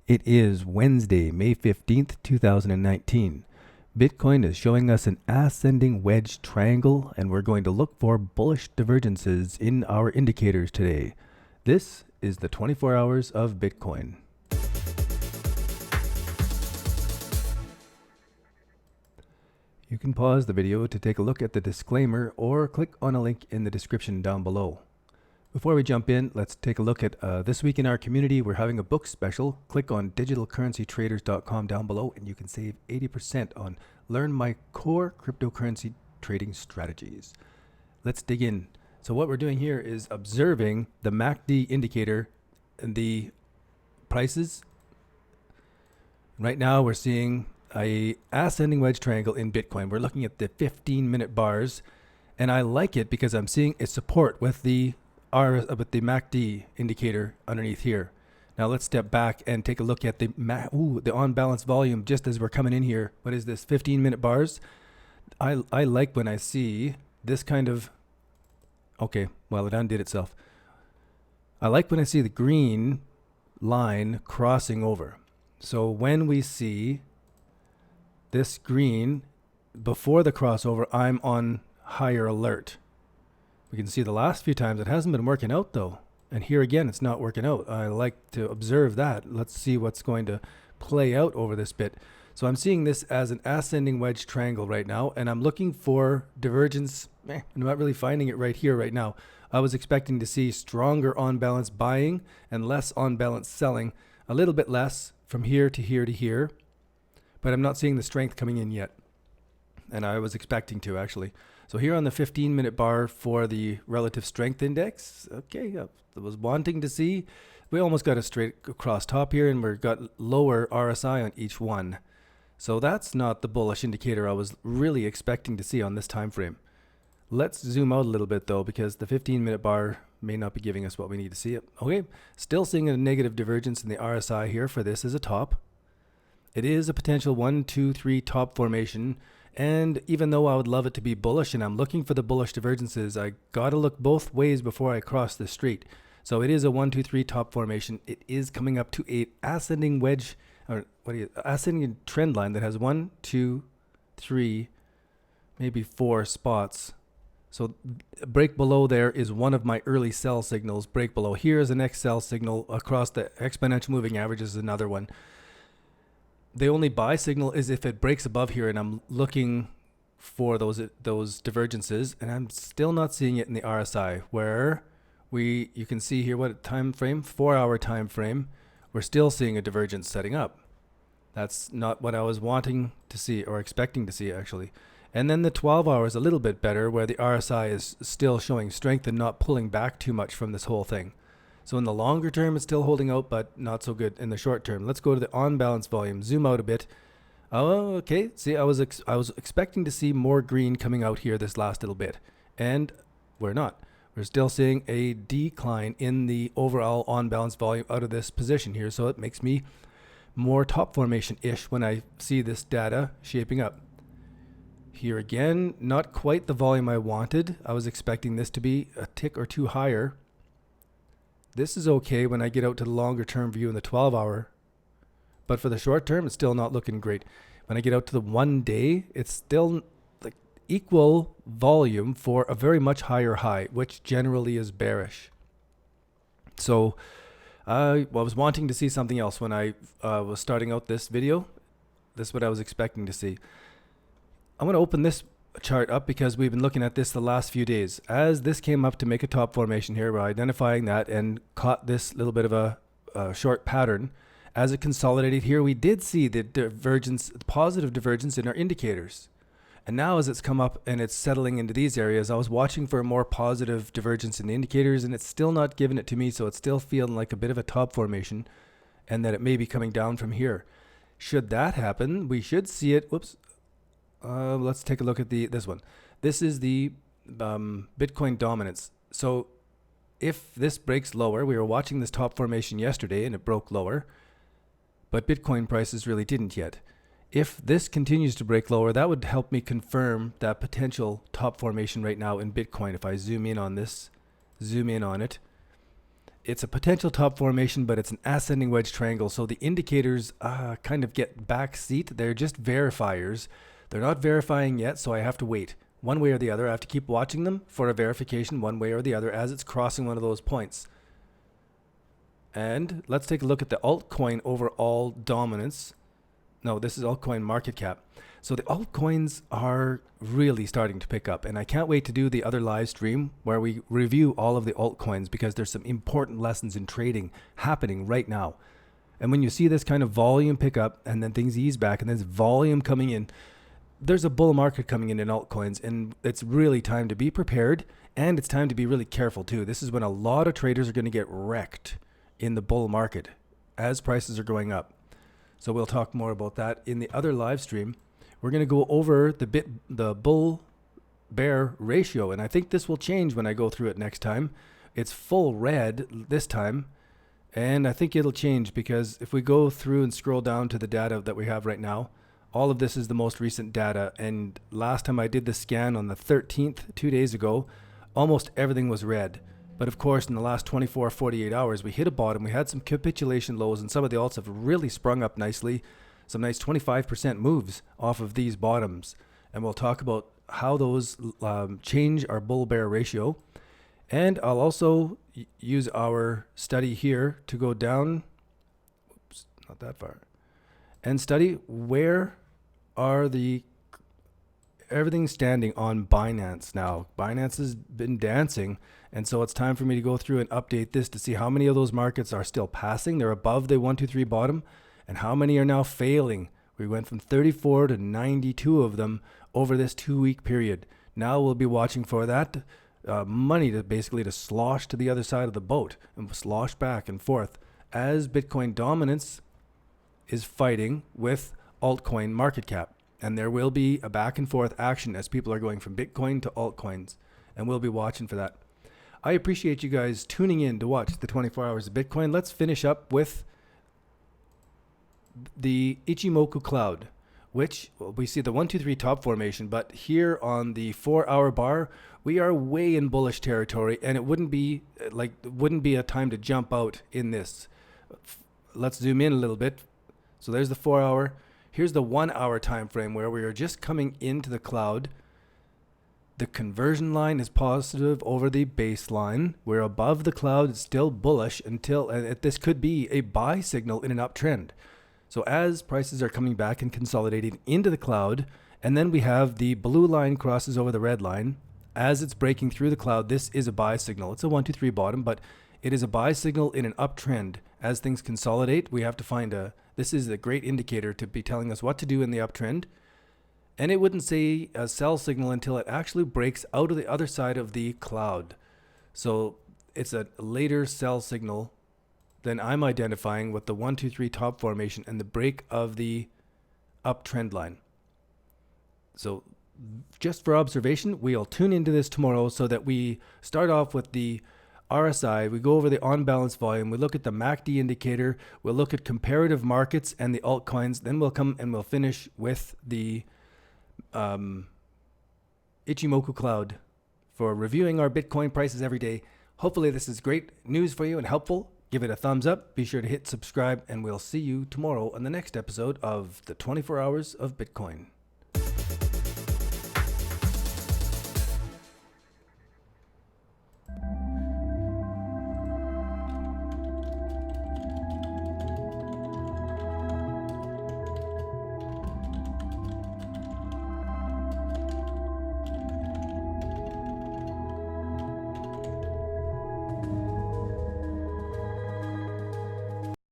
It is Wednesday, May 15th, 2019. Bitcoin is showing us an ascending wedge triangle, and we're going to look for bullish divergences in our indicators today. This is the 24 hours of Bitcoin. You can pause the video to take a look at the disclaimer or click on a link in the description down below. Before we jump in, let's take a look at this week in our community. We're having a book special. Click on digitalcurrencytraders.com down below and you can save 80% on Learn My Core Cryptocurrency Trading Strategies. Let's dig in. So what we're doing here is observing the MACD indicator and the prices. Right now we're seeing a ascending wedge triangle in Bitcoin. We're looking at the 15-minute bars, and I like it because I'm seeing its support with the MACD indicator underneath here. Now let's step back and take a look at the on balance volume just as we're coming in here. What is this, 15-minute bars? I like when I see this kind of, okay, well, it undid itself. I like when I see the green line crossing over. So when we see this green before the crossover, I'm on higher alert. We can see the last few times it hasn't been working out though. And here again, it's not working out. I like to observe that. Let's see what's going to play out over this bit. So I'm seeing this as an ascending wedge triangle right now, and I'm looking for divergence. I'm not really finding it right here right now. I was expecting to see stronger on balance buying and less on balance selling, a little bit less from here to here to here, but I'm not seeing the strength coming in yet. And I was expecting to actually. So here on the 15-minute bar for the relative strength index, okay, I was wanting to see. We almost got a straight across top here, and we've got lower RSI on each one. So that's not the bullish indicator I was really expecting to see on this time frame. Let's zoom out a little bit though, because the 15-minute bar may not be giving us what we need to see. Okay, still seeing a negative divergence in the RSI here for this as a top. It is a potential 1, 2, 3 top formation. And even though I would love it to be bullish and I'm looking for the bullish divergences, I got to look both ways before I cross the street. So it is a 1, 2, 3 top formation. It is coming up to a ascending wedge, or ascending trend line that has 1, 2, 3, maybe 4 spots. So break below there is one of my early sell signals. Break below here is the next sell signal. Across the exponential moving average is another one. The only buy signal is if it breaks above here, and I'm looking for those divergences, and I'm still not seeing it in the RSI, where you can see here what time frame, 4-hour time frame, we're still seeing a divergence setting up. That's not what I was wanting to see or expecting to see actually. And then the 12 hours a little bit better, where the RSI is still showing strength and not pulling back too much from this whole thing. So in the longer term, it's still holding out, but not so good in the short term. Let's go to the on balance volume. Zoom out a bit. Oh, okay. See, I was expecting to see more green coming out here this last little bit, and we're not. We're still seeing a decline in the overall on balance volume out of this position here. So it makes me more top formation-ish when I see this data shaping up. Here again, not quite the volume I wanted. I was expecting this to be a tick or two higher. This is okay when I get out to the longer term view in the 12-hour, but for the short term, it's still not looking great. When I get out to the 1 day, it's still like equal volume for a very much higher high, which generally is bearish. So I was wanting to see something else when I was starting out this video. This is what I was expecting to see. I'm going to open this chart up because we've been looking at this the last few days. As this came up to make a top formation here, we're identifying that and caught this little bit of a short pattern. As it consolidated here, we did see the divergence, the positive divergence in our indicators. And now as it's come up and it's settling into these areas, I was watching for a more positive divergence in the indicators, and it's still not giving it to me. So it's still feeling like a bit of a top formation and that it may be coming down from here. Should that happen, we should see it. Whoops. Let's take a look at this one. This is the Bitcoin dominance. So if this breaks lower, we were watching this top formation yesterday and it broke lower, but Bitcoin prices really didn't yet. If this continues to break lower, that would help me confirm that potential top formation right now in Bitcoin. If I zoom in on this, zoom in on it, it's a potential top formation, but it's an ascending wedge triangle. So the indicators kind of get back seat. They're just verifiers. They're not verifying yet, so I have to wait one way or the other. I have to keep watching them for a verification one way or the other as it's crossing one of those points. And let's take a look at the altcoin overall dominance. No, this is altcoin market cap. So the altcoins are really starting to pick up, and I can't wait to do the other live stream where we review all of the altcoins, because there's some important lessons in trading happening right now. And when you see this kind of volume pick up and then things ease back and there's volume coming in, there's a bull market coming in altcoins, and it's really time to be prepared, and it's time to be really careful too. This is when a lot of traders are going to get wrecked in the bull market as prices are going up. So we'll talk more about that in the other live stream. We're going to go over the bull bear ratio, and I think this will change when I go through it next time. It's full red this time, and I think it'll change, because if we go through and scroll down to the data that we have right now, all of this is the most recent data, and last time I did the scan on the 13th, 2 days ago, almost everything was red. But of course, in the last 24, 48 hours, we hit a bottom. We had some capitulation lows, and some of the alts have really sprung up nicely. Some nice 25% moves off of these bottoms. And we'll talk about how those change our bull-bear ratio. And I'll also use our study here to go down, oops, not that far, and study where are everything's standing on Binance now. Binance has been dancing, and so it's time for me to go through and update this to see how many of those markets are still passing. They're above the 1, 2, 3 bottom, and how many are now failing. We went from 34 to 92 of them over this 2-week period. Now we'll be watching for that money to basically to slosh to the other side of the boat and slosh back and forth as Bitcoin dominance is fighting with altcoin market cap. And there will be a back and forth action as people are going from Bitcoin to altcoins, and we'll be watching for that. I appreciate you guys tuning in to watch the 24 hours of Bitcoin. Let's finish up with the Ichimoku cloud, which we see the 1, 2, 3 top formation, but here on the 4-hour bar, we are way in bullish territory, and it wouldn't be a time to jump out in this. Let's zoom in a little bit. So there's the 4-hour. Here's the 1-hour time frame where we are just coming into the cloud. The conversion line is positive over the baseline. We're above the cloud. It's still bullish until this could be a buy signal in an uptrend. So as prices are coming back and consolidating into the cloud, and then we have the blue line crosses over the red line. As it's breaking through the cloud, this is a buy signal. It's a 1, 2, 3 bottom, but it is a buy signal in an uptrend. As things consolidate, we have to find this is a great indicator to be telling us what to do in the uptrend. And it wouldn't say a sell signal until it actually breaks out of the other side of the cloud. So it's a later sell signal than I'm identifying with the 1, 2, 3 top formation and the break of the uptrend line. So just for observation, we'll tune into this tomorrow so that we start off with the RSI, we go over the on-balance volume, we look at the MACD indicator, we'll look at comparative markets and the altcoins, then we'll come and we'll finish with the Ichimoku cloud for reviewing our Bitcoin prices every day. Hopefully this is great news for you and helpful. Give it a thumbs up, be sure to hit subscribe, and we'll see you tomorrow on the next episode of the 24 Hours of Bitcoin.